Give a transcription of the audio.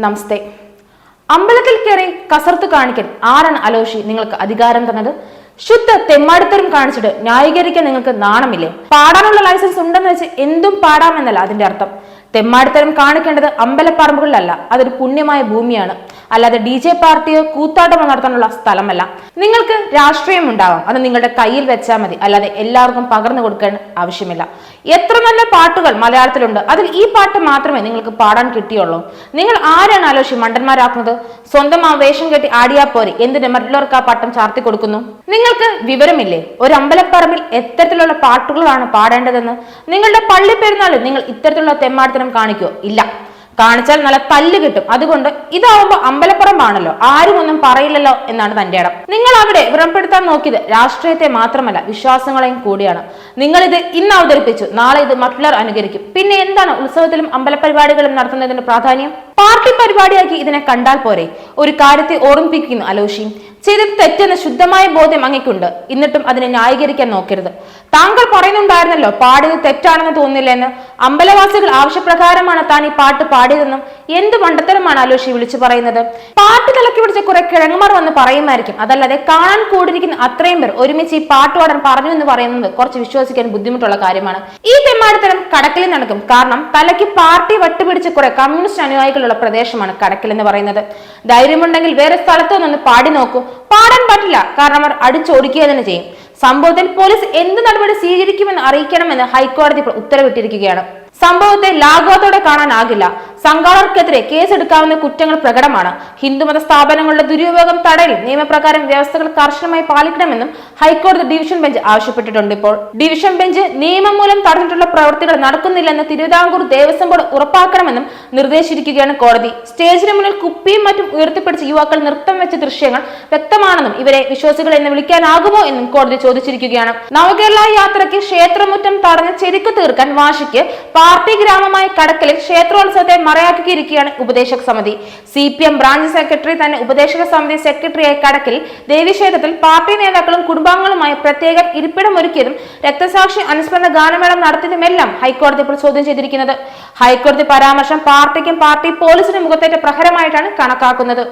നമസ്തേ. അമ്പലത്തിൽ കയറി കസർത്ത് കാണിക്കാൻ ആരാണ് അലോഷി നിങ്ങൾക്ക് അധികാരം തന്നത്? ശുദ്ധ തെമ്മാടിത്തരം കാണിച്ചിട്ട് ന്യായീകരിക്കാൻ നിങ്ങൾക്ക് നാണമില്ലേ? പാടാനുള്ള ലൈസൻസ് ഉണ്ടെന്ന് വെച്ച് എന്തും പാടാമെന്നല്ല അതിന്റെ അർത്ഥം. തെമ്മാടിത്തരം കാണിക്കേണ്ടത് അമ്പലപ്പറമ്പുകളിലല്ല, അതൊരു പുണ്യമായ ഭൂമിയാണ്, അല്ലാതെ DJ പാർട്ടിയോ കൂത്താട്ടമോ നടത്താനുള്ള സ്ഥലമല്ല. നിങ്ങൾക്ക് രാഷ്ട്രീയം ഉണ്ടാവാം, അത് നിങ്ങളുടെ കയ്യിൽ വെച്ചാൽ മതി, അല്ലാതെ എല്ലാവർക്കും പകർന്നു കൊടുക്കാൻ ആവശ്യമില്ല. എത്ര നല്ല പാട്ടുകൾ മലയാളത്തിലുണ്ട്, അതിൽ ഈ പാട്ട് മാത്രമേ നിങ്ങൾക്ക് പാടാൻ കിട്ടിയുള്ളൂ. നിങ്ങൾ ആരാണ് ആലോചിച്ച് മണ്ടന്മാരാക്കുന്നത്? സ്വന്തം ആ വേഷം കെട്ടി ആടിയാ പോരെ, എന്തിന് മറ്റുള്ളവർക്ക് ആ പട്ടം ചാർത്തി കൊടുക്കുന്നു? നിങ്ങൾക്ക് വിവരമില്ലേ ഒരു അമ്പലപ്പറമ്പിൽ എത്തരത്തിലുള്ള പാട്ടുകളാണ് പാടേണ്ടതെന്ന്? നിങ്ങളുടെ പള്ളി പെരുന്നാളിൽ നിങ്ങൾ ഇത്തരത്തിലുള്ള തെമ്മാടിത്തരം കാണിക്കോ? ഇല്ല. കാണിച്ചാൽ നല്ല തല്ല് കിട്ടും. അതുകൊണ്ട് ഇതാവുമ്പോ അമ്പലപ്പുറമാണല്ലോ, ആരും ഒന്നും പറയില്ലല്ലോ എന്നാണ് തന്റെ ഇടം. നിങ്ങൾ അവിടെ വ്രണപ്പെടുത്താൻ നോക്കിയത് രാഷ്ട്രീയത്തെ മാത്രമല്ല വിശ്വാസങ്ങളെയും കൂടിയാണ്. നിങ്ങൾ ഇത് ഇന്ന് അവതരിപ്പിച്ചു, നാളെ ഇത് മറ്റുള്ളവർ അനുകരിക്കും. പിന്നെ എന്താണ് ഉത്സവത്തിലും അമ്പലപരിപാടികളും നടത്തുന്നതിന്റെ പ്രാധാന്യം? പാർട്ടി പരിപാടിയാക്കി ഇതിനെ കണ്ടാൽ പോരെ? ഒരു കാര്യത്തെ ഓർമ്മിപ്പിക്കുന്നു അലോഷി, ചെയ്തത് തെറ്റെന്ന ശുദ്ധമായ ബോധ്യം അങ്ങേക്കുണ്ട്. എന്നിട്ടും അതിനെ ന്യായീകരിക്കാൻ നോക്കരുത്. താങ്കൾ പറയുന്നുണ്ടായിരുന്നല്ലോ പാടിയത് തെറ്റാണെന്ന് തോന്നില്ല എന്ന്. അമ്പലവാസികൾ ആവശ്യപ്രകാരമാണ് താൻ ഈ പാട്ട് പാടിയതെന്നും. എന്ത് മണ്ടത്തരമാണ് അലോഷി വിളിച്ചു പറയുന്നത്? പാട്ട് തലക്കി പിടിച്ച കുറെ കിഴങ്ങുമാർ വന്ന് പറയുമായിരിക്കും, അതല്ലാതെ കാണാൻ കൂടിയിരിക്കുന്ന അത്രയും പേർ ഒരുമിച്ച് ഈ പാട്ട് പാടാൻ പറഞ്ഞു എന്ന് പറയുന്നത് കുറച്ച് വിശ്വസിക്കാൻ ബുദ്ധിമുട്ടുള്ള കാര്യമാണ്. ഈ തെമ്മാടിത്തരം കടക്കിൽ നടക്കും. കാരണം തലയ്ക്ക് പാർട്ടി വട്ടുപിടിച്ച് കുറെ കമ്മ്യൂണിസ്റ്റ് അനുയായികളുള്ള പ്രദേശമാണ് കടക്കിൽ എന്ന് പറയുന്നത്. ധൈര്യമുണ്ടെങ്കിൽ വേറെ സ്ഥലത്ത് നിന്ന് പാടി നോക്കൂ. പാടാൻ പറ്റില്ല, കാരണം അവർ അടിച്ചോടിക്കുക തന്നെ ചെയ്യും. സംഭവത്തിൽ പോലീസ് എന്ത് നടപടി സ്വീകരിക്കുമെന്ന് അറിയിക്കണമെന്ന് ഹൈക്കോടതി ഉത്തരവിട്ടിരിക്കുകയാണ്. സംഭവത്തെ ലാഘവത്തോടെ കാണാനാകില്ല. സംഘാടകർക്കെതിരെ കേസെടുക്കാവുന്ന കുറ്റങ്ങൾ പ്രകടമാണ്. ഹിന്ദുമത സ്ഥാപനങ്ങളുടെ ദുരുപയോഗം തടയൽ നിയമപ്രകാരം വ്യവസ്ഥകൾ കർശനമായി പാലിക്കണമെന്നും ഹൈക്കോടതി ഡിവിഷൻ ബെഞ്ച് ആവശ്യപ്പെട്ടിട്ടുണ്ട്. ഇപ്പോൾ ഡിവിഷൻ ബെഞ്ച് നിയമം മൂലം തടഞ്ഞിട്ടുള്ള പ്രവൃത്തികൾ നടക്കുന്നില്ലെന്ന് തിരുവിതാംകൂർ ദേവസ്വം ബോർഡ് ഉറപ്പാക്കണമെന്നും നിർദ്ദേശിച്ചിരിക്കുകയാണ് കോടതി. സ്റ്റേജിന് മുന്നിൽ കുപ്പിയും മറ്റും ഉയർത്തിപ്പിടിച്ച് യുവാക്കൾ നൃത്തം വെച്ച ദൃശ്യങ്ങൾ വ്യക്തമാണെന്നും ഇവരെ വിശ്വാസികൾ എന്ന് വിളിക്കാനാകുമോ എന്നും കോടതി ചോദിച്ചിരിക്കുകയാണ്. നവകേരള യാത്രയ്ക്ക് ക്ഷേത്രമുറ്റം തടഞ്ഞ് ചെരുക്ക് തീർക്കാൻ വാശിക്ക് പാർട്ടി ഗ്രാമമായ കടക്കലിൽ ക്ഷേത്രോത്സവത്തെ മറയാക്കിയിരിക്കുകയാണ് ഉപദേശക സമിതി. CPM ബ്രാഞ്ച് സെക്രട്ടറി തന്നെ ഉപദേശക സമിതി സെക്രട്ടറിയായ കടക്കലിൽ ദേവീക്ഷേത്രത്തിൽ പാർട്ടി നേതാക്കളും കുടുംബാംഗങ്ങളുമായി പ്രത്യേകം ഇരിപ്പിടമൊരുക്കിയതും രക്തസാക്ഷി അനുസ്മരണ ഗാനമേളം നടത്തിയതുമെല്ലാം ഹൈക്കോടതി ഇപ്പോൾ ചോദ്യം ചെയ്തിരിക്കുന്നത്. ഹൈക്കോടതി പരാമർശം പാർട്ടിക്കും പാർട്ടി പോലീസിനും മുഖത്തേറ്റ പ്രഹരമായിട്ടാണ് കണക്കാക്കുന്നത്.